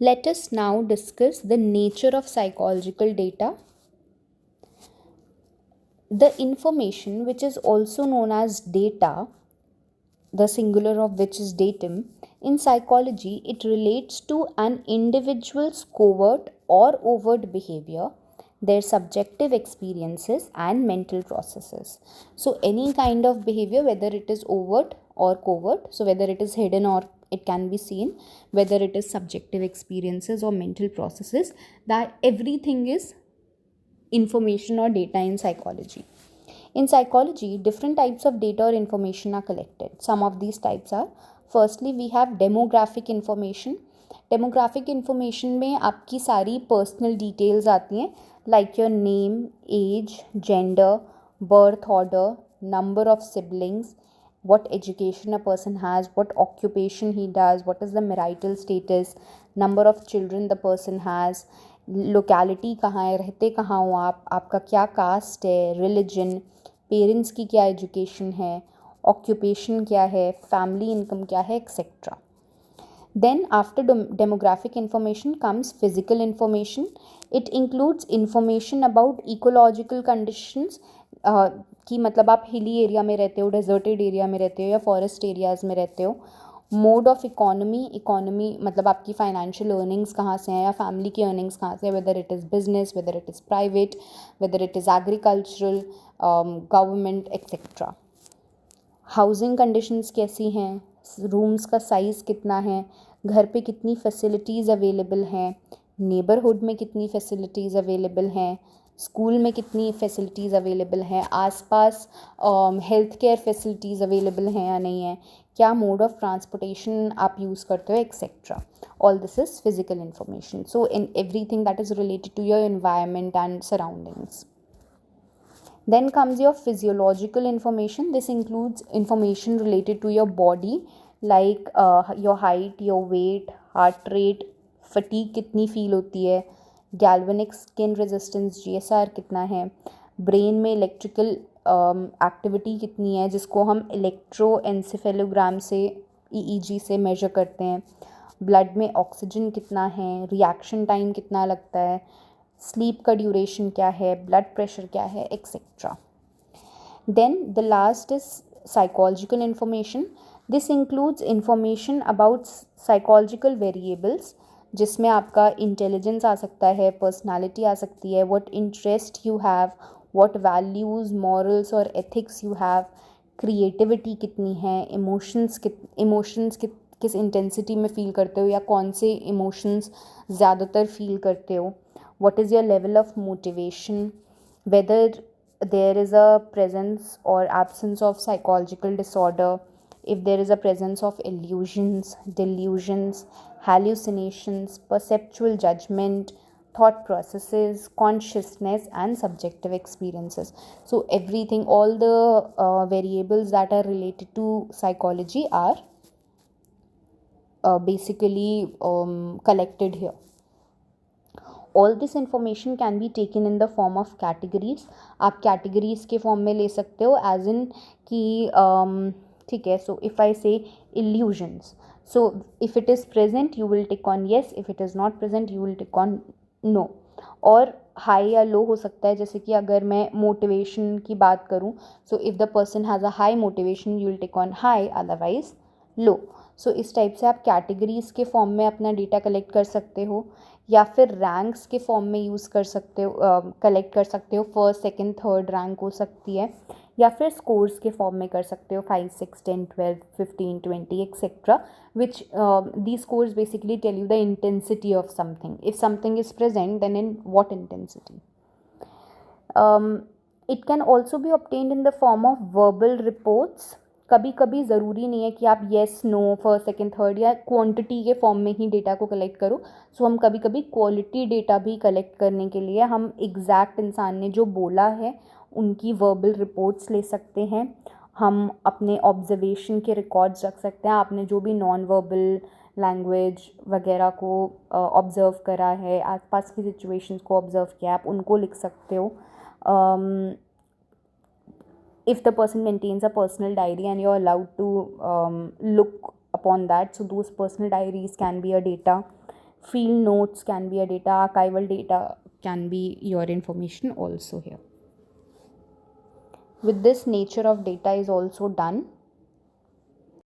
Let us now discuss the nature of psychological data. The information, which is also known as data, the singular of which is datum, in psychology, it relates to an individual's covert or overt behavior, their subjective experiences, and mental processes. So, any kind of behavior, whether it is overt or covert, so whether it is hidden or it can be seen, whether it is subjective experiences or mental processes, that everything is information or data in psychology. In psychology, different types of data or information are collected. Some of these types are, firstly, we have demographic information. Demographic information में आपकी सारी personal details आती हैं, like your name, age, gender, birth order, number of siblings, what education a person has, what occupation he does, what is the marital status, number of children the person has, locality कहाँ है, रहते कहाँ हो आप, आपका क्या cast है, religion, parents की क्या एजुकेशन है, ऑक्यूपेशन क्या है, फैमिली इनकम क्या है, etcetera. Then after demographic information comes physical information. It includes information about ecological conditions, कि मतलब आप हिली एरिया में रहते हो, डेजर्टेड एरिया में रहते हो या फॉरेस्ट एरियाज़ में रहते हो. मोड ऑफ इकोनॉमी मतलब आपकी फाइनेंशियल अर्निंग्स कहाँ से हैं या फैमिली की अर्निंग्स कहाँ से है, whether it is business, whether it is private, whether it is agricultural, government, etcetera. Housing conditions कैसी हैं, रूम्स का साइज़ कितना है, घर पे कितनी फैसिलिटीज़ अवेलेबल हैं, नेबरहुड में कितनी फैसिलिटीज़ अवेलेबल हैं, स्कूल में कितनी फैसिलिटीज़ अवेलेबल हैं, आसपास हेल्थ केयर फैसिलिटीज़ अवेलेबल हैं या नहीं है, क्या मोड ऑफ ट्रांसपोर्टेशन आप यूज़ करते हो, etcetera. All this is physical information. So in everything that is related to your environment and surroundings. Then comes your physiological information. This includes information related to your body, like your height, your weight, heart rate, fatigue कितनी feel होती है, galvanic skin resistance GSR कितना है, brain में electrical activity कितनी है जिसको हम इलेक्ट्रोएन्सेफेलोग्राम से EEG से मेजर करते हैं, ब्लड में ऑक्सीजन कितना है, रिएक्शन टाइम कितना लगता है, स्लीप का ड्यूरेशन क्या है, ब्लड प्रेशर क्या है, etcetera. Then the last is psychological information. This includes information about psychological variables, जिसमें आपका इंटेलिजेंस आ सकता है, पर्सनालिटी आ सकती है, what interest you have, what values, morals और एथिक्स यू हैव, क्रिएटिविटी कितनी है, इमोशंस किस इंटेंसिटी में फ़ील करते हो या कौन से इमोशंस ज़्यादातर फ़ील करते हो, what is your level of motivation, whether there is a presence or absence of psychological disorder, if there is a presence of illusions, delusions, hallucinations, perceptual judgment, thought processes, consciousness, and subjective experiences. So everything, all the variables that are related to psychology are basically collected here. All this information can be taken in the form of categories. आप categories के form में ले सकते हो, as in कि ठीक है. सो if I say illusions, so if it is present you will tick on yes, if it is not present you will tick on no. और हाई या लो हो सकता है, जैसे कि अगर मैं मोटिवेशन की बात करूँ, so if the person has a high motivation you will tick on high, otherwise low. So इस टाइप से आप कैटेगरीज के फॉर्म में अपना डेटा कलेक्ट कर सकते हो, या फिर रैंक्स के फॉर्म में यूज़ कर सकते हो, कलेक्ट कर सकते हो. फर्स्ट, सेकंड, थर्ड रैंक हो सकती है, या फिर स्कोर्स के फॉर्म में कर सकते हो, 5, 6, 10, 12, 15, 20 etcetera, which the scores basically tell you the intensity of something. If something is present then in what intensity. It can also be obtained in the form of verbal reports. कभी कभी ज़रूरी नहीं है कि आप yes, no, first, second, third या quantity के form में ही डेटा को कलेक्ट करो. सो हम कभी कभी क्वालिटी डेटा भी कलेक्ट करने के लिए हम एग्जैक्ट इंसान ने जो बोला है उनकी वर्बल रिपोर्ट्स ले सकते हैं. हम अपने ऑब्जर्वेशन के रिकॉर्ड्स रख सकते हैं. आपने जो भी नॉन वर्बल लैंग्वेज वगैरह को ऑब्ज़र्व करा है, आसपास की सिचुएशंस को ऑब्ज़र्व किया, आप उनको लिख सकते हो. If the person maintains a personal diary and you're allowed to look upon that, so those personal diaries can be a data. Field notes can be a data, archival data can be your information also here. With this, nature of data is also done.